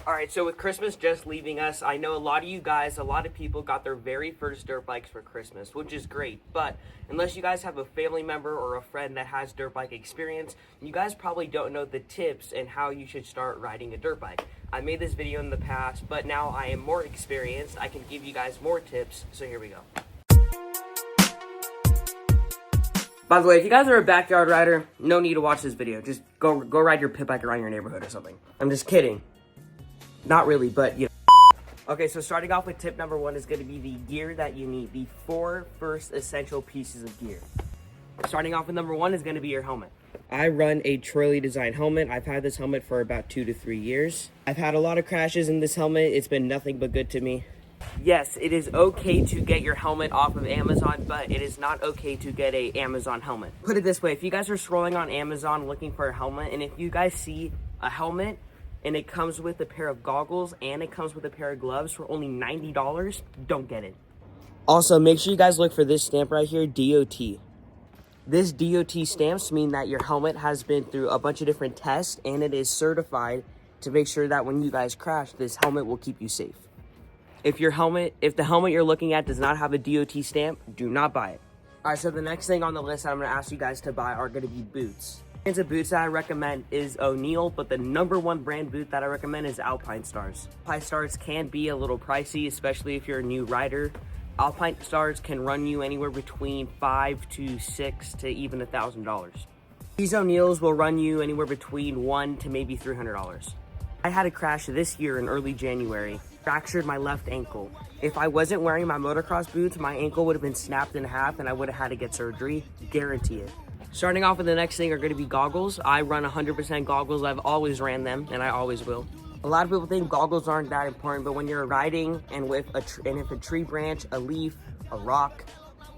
Alright, so with Christmas just leaving us, I know a lot of people got their very first dirt bikes for Christmas, which is great, but unless you guys have a family member or a friend that has dirt bike experience, you guys probably don't know the tips and how you should start riding a dirt bike. I made this video in the past, but now I am more experienced. I can give you guys more tips, so here we go. By the way, if you guys are a backyard rider, no need to watch this video. Just go ride your pit bike around your neighborhood or something. I'm just kidding. Not really, but you know. Okay, so starting off with tip number 1 is going to be the gear that you need. The 4 first essential pieces of gear. Starting off with number 1 is going to be your helmet. I run a Trolley design helmet. I've had this helmet for about 2 to 3 years. I've had a lot of crashes in this helmet. It's been nothing but good to me. Yes, it is okay to get your helmet off of Amazon, but it is not okay to get a Amazon helmet. Put it this way, if you guys are scrolling on Amazon looking for a helmet, and if you guys see a helmet and it comes with a pair of goggles and it comes with a pair of gloves for only $90, don't get it. Also, make sure you guys look for this stamp right here, DOT. This DOT stamps mean that your helmet has been through a bunch of different tests and it is certified to make sure that when you guys crash, this helmet will keep you safe. If the helmet you're looking at does not have a DOT stamp, do not buy it. All right, so the next thing on the list that I'm gonna ask you guys to buy are gonna be boots. Brands of boots that I recommend is O'Neill, but the number 1 brand boot that I recommend is Alpine Stars. Alpine Stars can be a little pricey, especially if you're a new rider. Alpine Stars can run you anywhere between $500 to $600 to even $1,000. These O'Neills will run you anywhere between $100 to maybe $300. I had a crash this year in early January. Fractured my left ankle. If I wasn't wearing my motocross boots, my ankle would have been snapped in half and I would have had to get surgery. Guarantee it. Starting off with the next thing are going to be goggles. I run 100% goggles. I've always ran them and I always will. A lot of people think goggles aren't that important, but when you're riding and if a tree branch, a leaf, a rock,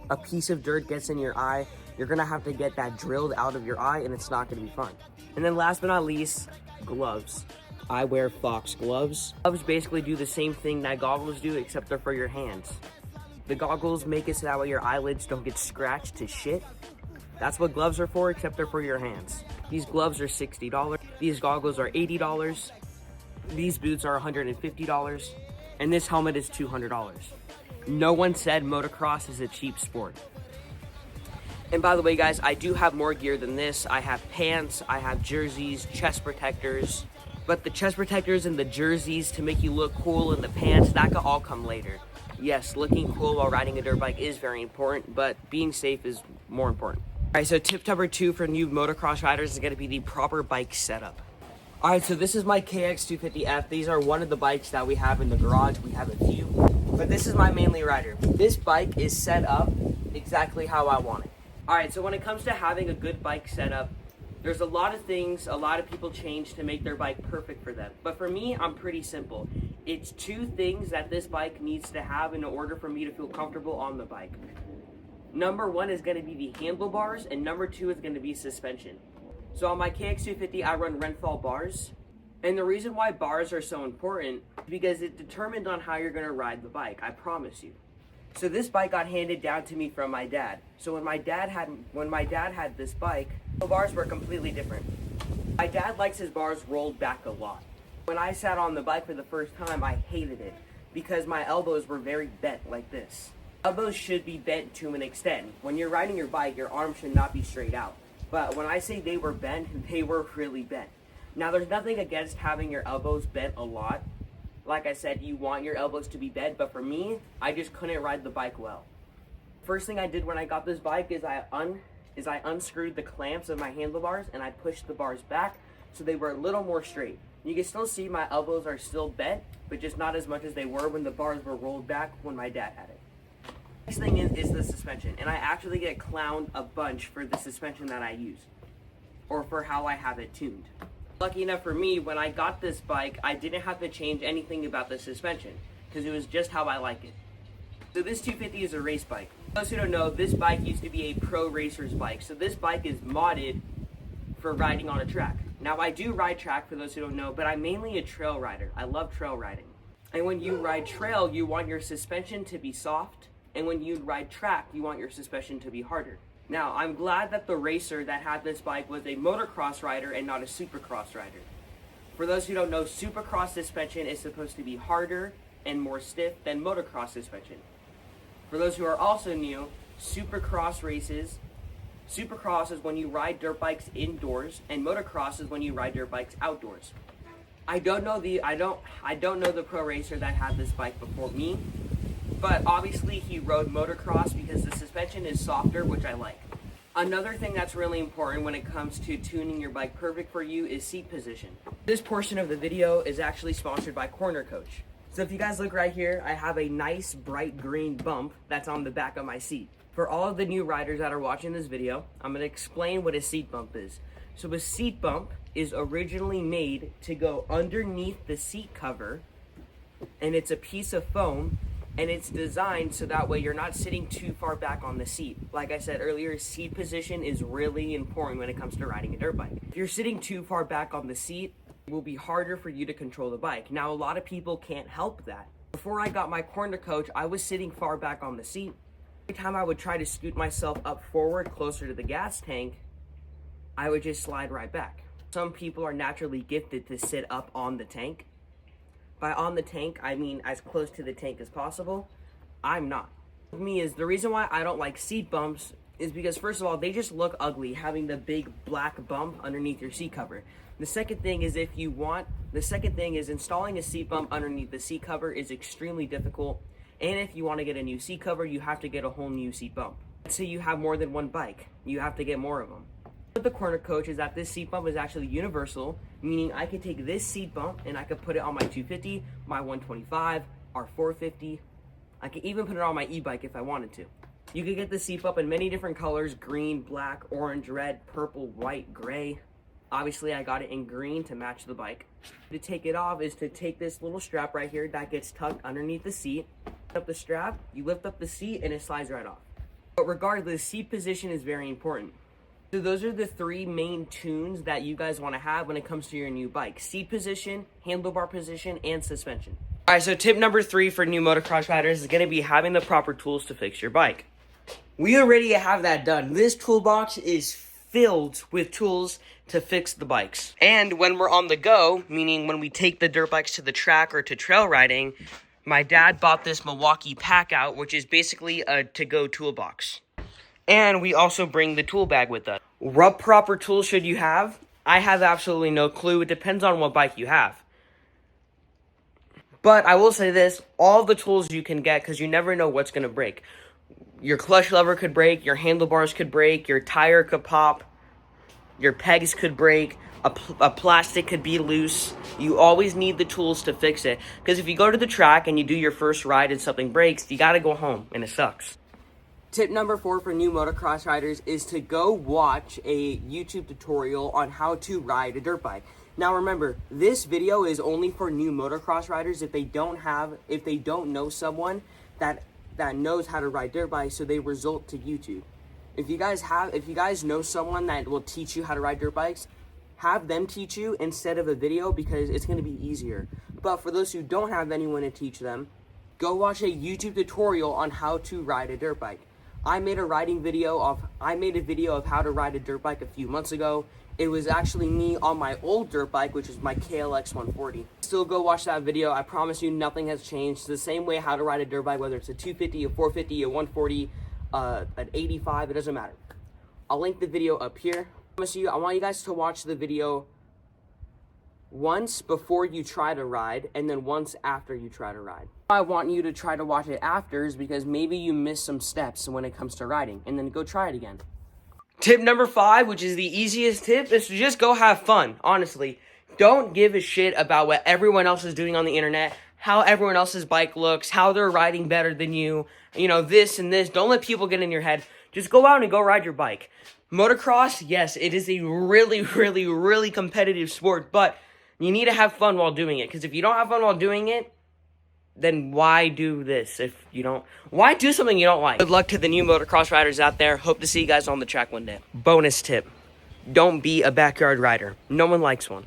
a piece of dirt gets in your eye, you're going to have to get that drilled out of your eye and it's not going to be fun. And then last but not least, gloves. I wear Fox gloves. Gloves basically do the same thing that goggles do, except they're for your hands. The goggles make it so that way your eyelids don't get scratched to shit. That's what gloves are for, except they're for your hands. These gloves are $60. These goggles are $80. These boots are $150. And this helmet is $200. No one said motocross is a cheap sport. And by the way, guys, I do have more gear than this. I have pants, I have jerseys, chest protectors. But the chest protectors and the jerseys to make you look cool and the pants, that could all come later. Yes, looking cool while riding a dirt bike is very important, but being safe is more important. All right, so tip number 2 for new motocross riders is going to be the proper bike setup. All right, so this is my KX250F. These are one of the bikes that we have in the garage. We have a few, but this is my mainly rider. This bike is set up exactly how I want it. All right, so when it comes to having a good bike setup, there's a lot of things a lot of people change to make their bike perfect for them. But for me, I'm pretty simple. It's 2 things that this bike needs to have in order for me to feel comfortable on the bike. Number 1 is going to be the handlebars, and number 2 is going to be suspension. So on my KX250, I run Renthal bars. And the reason why bars are so important is because it determines on how you're going to ride the bike, I promise you. So this bike got handed down to me from my dad. So when my dad had this bike, the bars were completely different. My dad likes his bars rolled back a lot. When I sat on the bike for the first time, I hated it because my elbows were very bent like this. Elbows should be bent to an extent. When you're riding your bike, your arms should not be straight out. But when I say they were bent, they were really bent. Now there's nothing against having your elbows bent a lot. Like I said, you want your elbows to be bent, but for me, I just couldn't ride the bike well. First thing I did when I got this bike is I unscrewed the clamps of my handlebars and I pushed the bars back so they were a little more straight. You can still see my elbows are still bent, but just not as much as they were when the bars were rolled back when my dad had it. Next thing is the suspension, and I actually get clowned a bunch for the suspension that I use, or for how I have it tuned. Lucky enough for me, when I got this bike, I didn't have to change anything about the suspension, because it was just how I like it. So this 250 is a race bike. For those who don't know, this bike used to be a pro racer's bike, so this bike is modded for riding on a track. Now I do ride track for those who don't know, but I'm mainly a trail rider. I love trail riding. And when you ride trail, you want your suspension to be soft, and when you ride track, you want your suspension to be harder. Now, I'm glad that the racer that had this bike was a motocross rider and not a supercross rider. For those who don't know, Supercross suspension is supposed to be harder and more stiff than motocross suspension. For those who are also new, Supercross is when you ride dirt bikes indoors, and motocross is when you ride dirt bikes outdoors. I don't know the pro racer that had this bike before me, but obviously he rode motocross because the suspension is softer, which I like. Another thing that's really important when it comes to tuning your bike perfect for you is seat position. This portion of the video is actually sponsored by Corner Coach. So if you guys look right here, I have a nice bright green bump that's on the back of my seat. For all of the new riders that are watching this video, I'm going to explain what a seat bump is. So a seat bump is originally made to go underneath the seat cover, and it's a piece of foam, and it's designed so that way you're not sitting too far back on the seat. Like I said earlier, seat position is really important when it comes to riding a dirt bike. If you're sitting too far back on the seat, it will be harder for you to control the bike. Now, a lot of people can't help that. Before I got my Corner Coach, I was sitting far back on the seat. Every time I would try to scoot myself up forward closer to the gas tank, I would just slide right back. Some people are naturally gifted to sit up on the tank. By on the tank, I mean as close to the tank as possible. I'm not. The reason why I don't like seat bumps is because, first of all, they just look ugly, having the big black bump underneath your seat cover. The second thing is installing a seat bump underneath the seat cover is extremely difficult. And if you want to get a new seat cover, you have to get a whole new seat bump. Let's say you have more than one bike, you have to get more of them. With the Corner Coach is that this seat bump is actually universal, meaning I could take this seat bump and I could put it on my 250, my 125, our 450. I could even put it on my e-bike if I wanted to. You could get the seat bump in many different colors: green, black, orange, red, purple, white, gray. Obviously, I got it in green to match the bike. To take it off is to take this little strap right here that gets tucked underneath the seat. Lift up the strap, you lift up the seat, and it slides right off. But regardless, seat position is very important. So those are the three main tunes that you guys want to have when it comes to your new bike: seat position, handlebar position, and suspension. All right, so tip number 3 for new motocross riders is going to be having the proper tools to fix your bike. We already have that done. This toolbox is filled with tools to fix the bikes. And when we're on the go, meaning when we take the dirt bikes to the track or to trail riding, my dad bought this Milwaukee pack out, which is basically a to-go toolbox. And we also bring the tool bag with us. What proper tools should you have? I have absolutely no clue. It depends on what bike you have. But I will say this, all the tools you can get, because you never know what's going to break. Your clutch lever could break, your handlebars could break, your tire could pop, your pegs could break, a plastic could be loose. You always need the tools to fix it. Because if you go to the track and you do your first ride and something breaks, you got to go home, and it sucks. Tip number 4 for new motocross riders is to go watch a YouTube tutorial on how to ride a dirt bike. Now remember, this video is only for new motocross riders if they don't know someone that knows how to ride dirt bikes, so they resort to YouTube. If you guys know someone that will teach you how to ride dirt bikes, have them teach you instead of a video, because it's going to be easier. But for those who don't have anyone to teach them, go watch a YouTube tutorial on how to ride a dirt bike. I made a video of how to ride a dirt bike a few months ago. It was actually me on my old dirt bike, which is my KLX 140. Still go watch that video. I promise you nothing has changed. It's the same way how to ride a dirt bike, whether it's a 250, a 450, a 140, an 85, it doesn't matter. I'll link the video up here. I promise you, I want you guys to watch the video once before you try to ride, and then once after you try to ride. I want you to try to watch it after is because maybe you missed some steps when it comes to riding, and then go try it again. Tip number 5, which is the easiest tip, is to just go have fun, honestly. Don't give a shit about what everyone else is doing on the internet, how everyone else's bike looks, how they're riding better than you, this and this. Don't let people get in your head. Just go out and go ride your bike. Motocross, yes, it is a really, really, really competitive sport, but you need to have fun while doing it, because if you don't have fun while doing it, then why do this why do something you don't like? Good luck to the new motocross riders out there. Hope to see you guys on the track one day. Bonus tip, don't be a backyard rider. No one likes one.